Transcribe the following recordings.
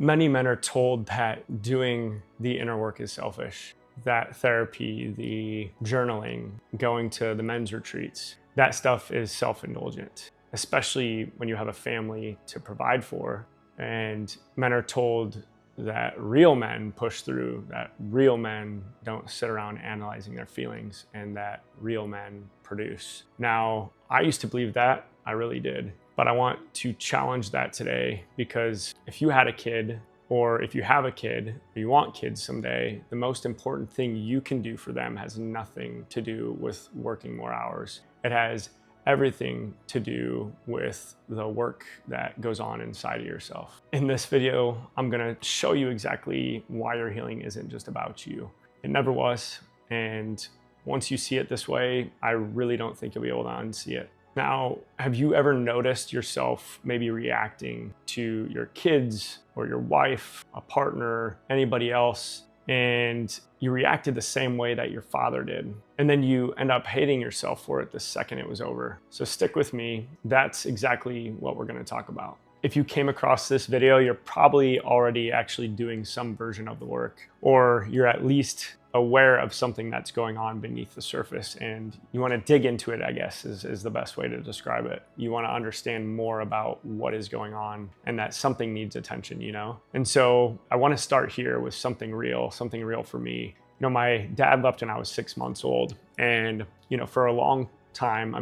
Many men are told that doing the inner work is selfish, that therapy, the journaling, going to the men's retreats, that stuff is self-indulgent, especially when you have a family to provide for. And men are told that real men push through, that real men don't sit around analyzing their feelings, and that real men produce. Now, I used to believe that, I really did. But I want to challenge that today, because if you had a kid, or if you have a kid, or you want kids someday, the most important thing you can do for them has nothing to do with working more hours. It has everything to do with the work that goes on inside of yourself. In this video, I'm gonna show you exactly why your healing isn't just about you. It never was, and once you see it this way, I really don't think you'll be able to unsee it. Now, have you ever noticed yourself maybe reacting to your kids or your wife, a partner, anybody else, and you reacted the same way that your father did? And then you end up hating yourself for it the second it was over. So stick with me. That's exactly what we're going to talk about. If you came across this video, you're probably already actually doing some version of the work, or you're at least aware of something that's going on beneath the surface, and you want to dig into it, I guess, is the best way to describe it. You want to understand more about what is going on and that something needs attention, you know? And so I want to start here with something real for me. You know, my dad left when I was 6 months old, and, you know, for a long time,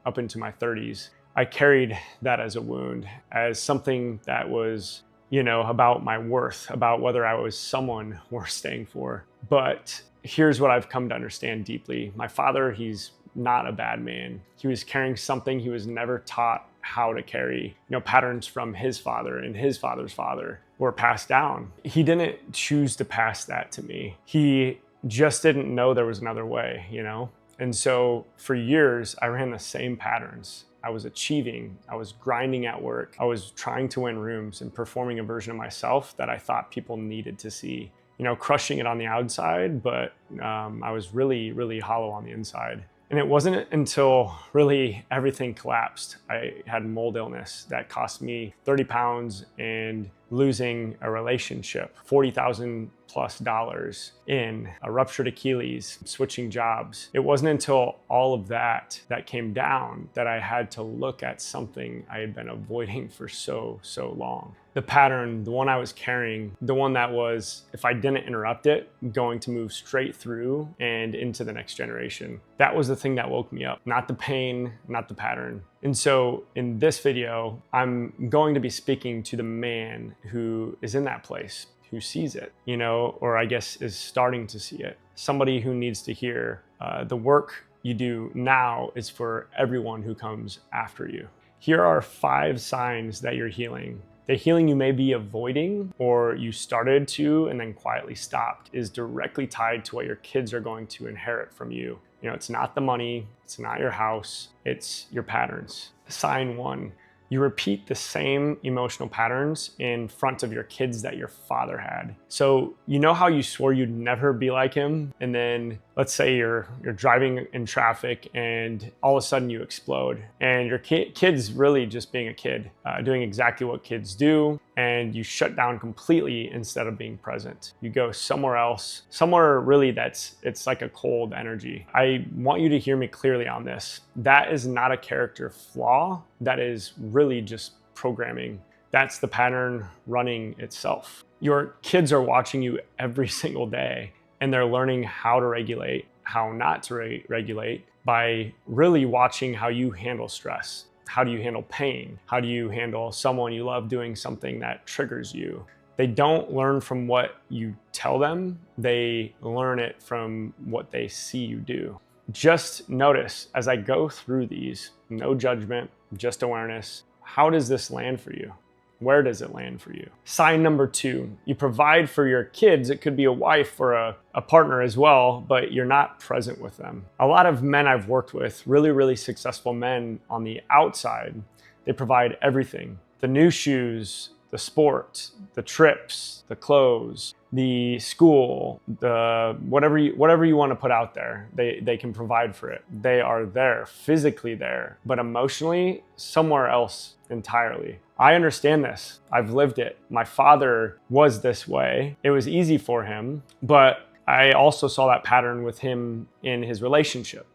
up into my 30s, I carried that as a wound, as something that was, you know, about my worth, about whether I was someone worth staying for. But here's what I've come to understand deeply. My father, he's not a bad man. He was carrying something he was never taught how to carry. You know, patterns from his father and his father's father were passed down. He didn't choose to pass that to me. He just didn't know there was another way, you know? And so for years, I ran the same patterns. I was achieving, I was grinding at work, I was trying to win rooms and performing a version of myself that I thought people needed to see. You know, crushing it on the outside, but I was really, really hollow on the inside. And it wasn't until really everything collapsed. I had mold illness that cost me 30 pounds and losing a relationship, $40,000+ in a ruptured Achilles, switching jobs. It wasn't until all of that came down that I had to look at something I had been avoiding for so long. The pattern, the one I was carrying, the one that was, if I didn't interrupt it, going to move straight through and into the next generation. That was the thing that woke me up, not the pain, not the pattern. And so in this video, I'm going to be speaking to the man who is in that place, who sees it, you know, or I guess is starting to see it. Somebody who needs to hear the work you do now is for everyone who comes after you. Here are 5 signs that you're healing. The healing you may be avoiding, or you started to and then quietly stopped, is directly tied to what your kids are going to inherit from you. You know, it's not the money, it's not your house, it's your patterns. Sign 1. You repeat the same emotional patterns in front of your kids that your father had. So you know how you swore you'd never be like him? And then let's say you're driving in traffic and all of a sudden you explode, and your kid's really just being a kid, doing exactly what kids do, and you shut down completely instead of being present. You go somewhere else, somewhere really it's like a cold energy. I want you to hear me clearly on this. That is not a character flaw. That is really just programming. That's the pattern running itself. Your kids are watching you every single day, and they're learning how to regulate, how not to regulate, by really watching how you handle stress. How do you handle pain? How do you handle someone you love doing something that triggers you? They don't learn from what you tell them. They learn it from what they see you do. Just notice as I go through these, no judgment, just awareness. How does this land for you? Where does it land for you? Sign number 2, you provide for your kids. It could be a wife or a partner as well, but you're not present with them. A lot of men I've worked with, really, really successful men on the outside, they provide everything. The new shoes, the sport, the trips, the clothes, the school, the whatever you want to put out there, they can provide for it. They are there, physically there, but emotionally somewhere else entirely. I understand this. I've lived it. My father was this way. It was easy for him, but I also saw that pattern with him in his relationship,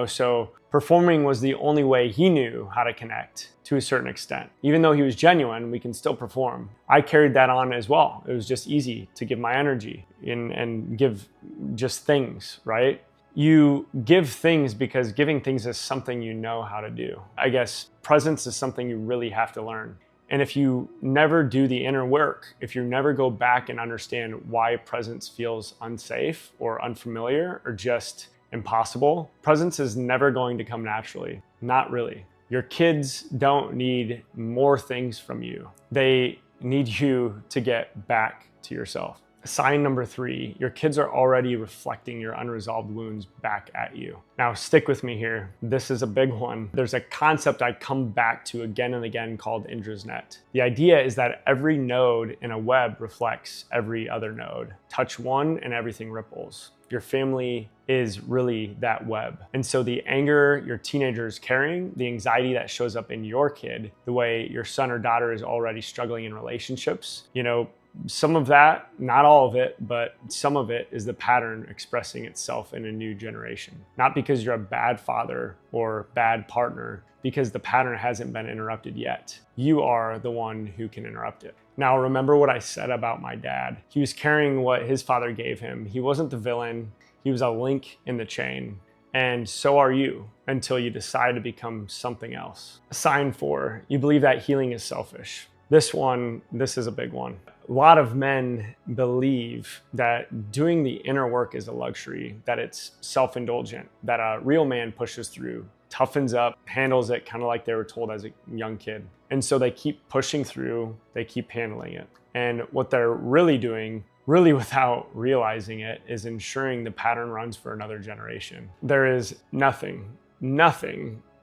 so performing was the only way he knew how to connect to a certain extent. Even though he was genuine, we can still perform. I carried that on as well. It was just easy to give my energy and give just things, right? You give things because giving things is something you know how to do. I guess presence is something you really have to learn. And if you never do the inner work, if you never go back and understand why presence feels unsafe or unfamiliar or just impossible, presence is never going to come naturally. Not really. Your kids don't need more things from you. They need you to get back to yourself. Sign number 3, your kids are already reflecting your unresolved wounds back at you. Now, stick with me here. This is a big one. There's a concept I come back to again and again called Indras Net. The idea is that every node in a web reflects every other node. Touch one and everything ripples. Your family is really that web. And so the anger your teenager is carrying, the anxiety that shows up in your kid, the way your son or daughter is already struggling in relationships, some of that, not all of it, but some of it is the pattern expressing itself in a new generation. Not because you're a bad father or bad partner, because the pattern hasn't been interrupted yet. You are the one who can interrupt it. Now, remember what I said about my dad. He was carrying what his father gave him. He wasn't the villain. He was a link in the chain. And so are you until you decide to become something else. Sign 4, you believe that healing is selfish. This is a big one. A lot of men believe that doing the inner work is a luxury, that it's self-indulgent, that a real man pushes through, toughens up, handles it kind of like they were told as a young kid. And so they keep pushing through, they keep handling it. And what they're really doing, really without realizing it, is ensuring the pattern runs for another generation. There is nothing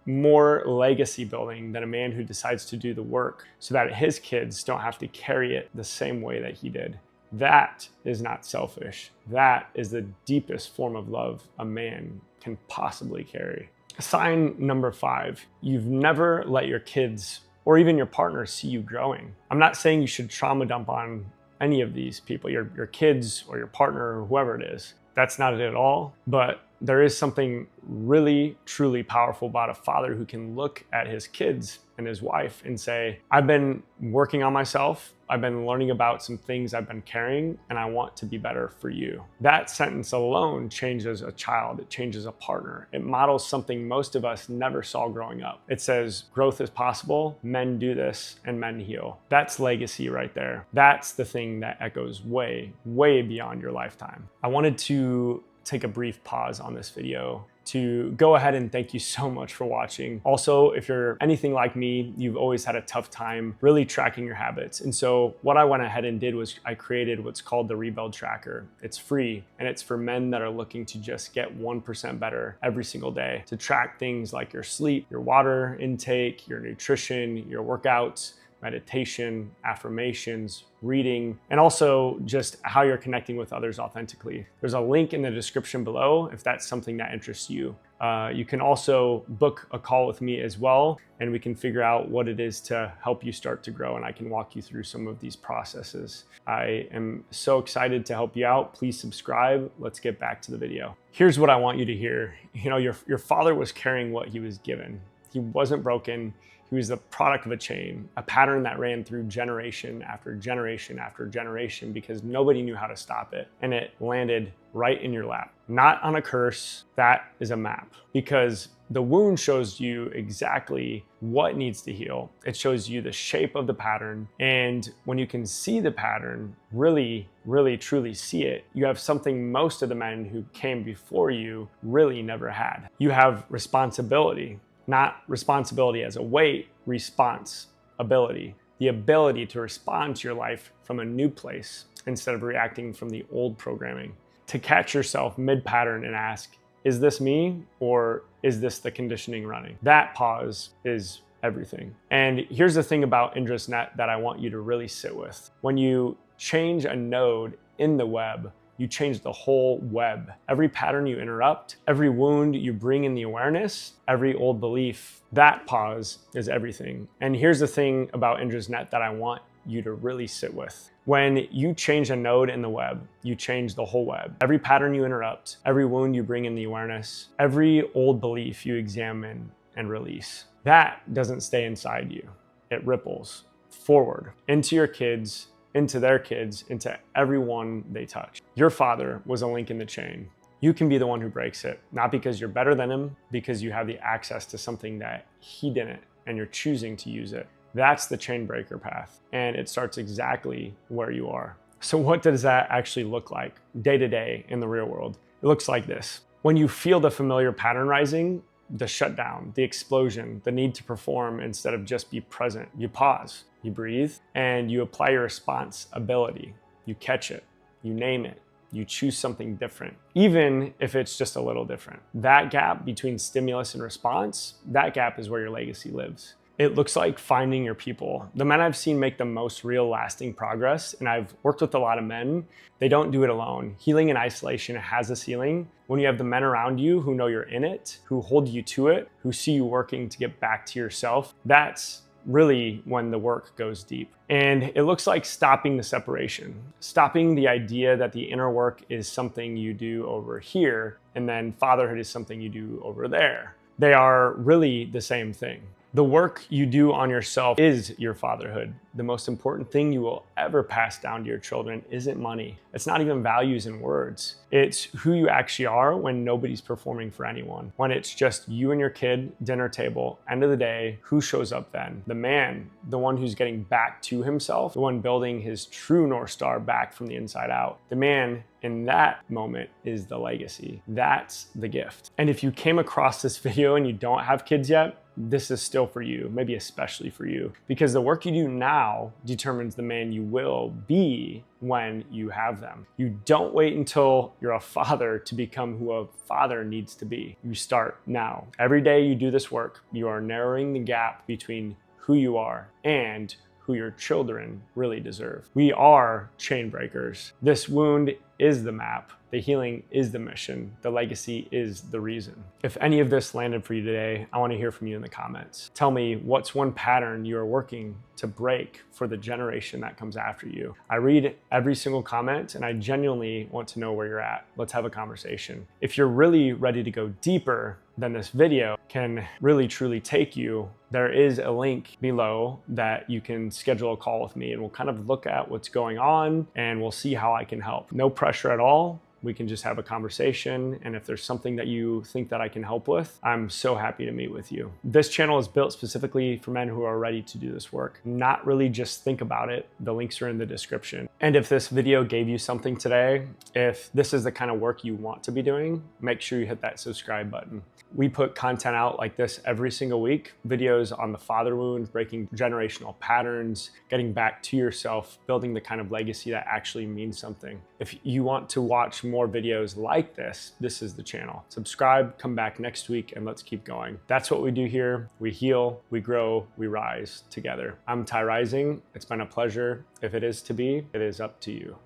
more legacy building than a man who decides to do the work so that his kids don't have to carry it the same way that he did. That is not selfish. That is the deepest form of love a man can possibly carry. Sign number 5, you've never let your kids or even your partner see you growing. I'm not saying you should trauma dump on any of these people, your kids or your partner or whoever it is. That's not it at all. But there is something really, truly powerful about a father who can look at his kids and his wife and say, I've been working on myself. I've been learning about some things I've been carrying, and I want to be better for you. That sentence alone changes a child. It changes a partner. It models something most of us never saw growing up. It says, growth is possible, men do this, and men heal. That's legacy right there. That's the thing that echoes way, way beyond your lifetime. I wanted to take a brief pause on this video to go ahead and thank you so much for watching. Also, if you're anything like me, you've always had a tough time really tracking your habits. And so what I went ahead and did was I created what's called the Rebuild Tracker. It's free, and it's for men that are looking to just get 1% better every single day, to track things like your sleep, your water intake, your nutrition, your workouts, meditation, affirmations, reading, and also just how you're connecting with others authentically. There's a link in the description below if that's something that interests you. You can also book a call with me as well, and we can figure out what it is to help you start to grow, and I can walk you through some of these processes. I am so excited to help you out. Please subscribe. Let's get back to the video. Here's what I want you to hear. Your father was carrying what he was given. He wasn't broken. He was the product of a chain, a pattern that ran through generation after generation after generation because nobody knew how to stop it. And it landed right in your lap. Not on a curse, that is a map. Because the wound shows you exactly what needs to heal. It shows you the shape of the pattern. And when you can see the pattern, really, really, truly see it, you have something most of the men who came before you really never had. You have responsibility. Not responsibility as a weight, responsibility. The ability to respond to your life from a new place instead of reacting from the old programming. To catch yourself mid-pattern and ask, is this me or is this the conditioning running? That pause is everything. And here's the thing about Indras Net that I want you to really sit with. When you change a node in the web, you change the whole web. Every pattern you interrupt, every wound you bring in the awareness, every old belief, that pause is everything. And here's the thing about Indras Net that I want you to really sit with. When you change a node in the web, you change the whole web. Every pattern you interrupt, every wound you bring in the awareness, every old belief you examine and release, that doesn't stay inside you. It ripples forward into your kids, into their kids, into everyone they touch. Your father was a link in the chain. You can be the one who breaks it, not because you're better than him, because you have the access to something that he didn't, and you're choosing to use it. That's the chain breaker path, and it starts exactly where you are. So what does that actually look like day to day in the real world? It looks like this. When you feel the familiar pattern rising, the shutdown, the explosion, the need to perform instead of just be present, you pause, you breathe, and you apply your response ability. You catch it, you name it, you choose something different, even if it's just a little different. That gap between stimulus and response, that gap is where your legacy lives. It looks like finding your people. The men I've seen make the most real lasting progress, and I've worked with a lot of men, they don't do it alone. Healing in isolation has a ceiling. When you have the men around you who know you're in it, who hold you to it, who see you working to get back to yourself, that's really when the work goes deep. And it looks like stopping the separation, stopping the idea that the inner work is something you do over here, and then fatherhood is something you do over there. They are really the same thing. The work you do on yourself is your fatherhood. The most important thing you will ever pass down to your children isn't money. It's not even values and words. It's who you actually are when nobody's performing for anyone. When it's just you and your kid, dinner table, end of the day, who shows up then? The man, the one who's getting back to himself, the one building his true North Star back from the inside out. The man in that moment is the legacy. That's the gift. And if you came across this video and you don't have kids yet, this is still for you, maybe especially for you, because the work you do now determines the man you will be when you have them. You don't wait until you're a father to become who a father needs to be. You start now. Every day you do this work, you are narrowing the gap between who you are and who your children really deserve. We are chain breakers. This wound is the map. The healing is the mission. The legacy is the reason. If any of this landed for you today, I want to hear from you in the comments. Tell me what's one pattern you are working to break for the generation that comes after you. I read every single comment and I genuinely want to know where you're at. Let's have a conversation. If you're really ready to go deeper than this video can really truly take you, there is a link below that you can schedule a call with me and we'll kind of look at what's going on and we'll see how I can help. No pressure at all. We can just have a conversation. And if there's something that you think that I can help with, I'm so happy to meet with you. This channel is built specifically for men who are ready to do this work. Not really just think about it. The links are in the description. And if this video gave you something today, if this is the kind of work you want to be doing, make sure you hit that subscribe button. We put content out like this every single week, videos on the father wound, breaking generational patterns, getting back to yourself, building the kind of legacy that actually means something. If you want to watch more videos like this, this is the channel. Subscribe, come back next week, and let's keep going. That's what we do here. We heal, we grow, we rise together. I'm Ty Rising. It's been a pleasure. If it is to be, it is up to you.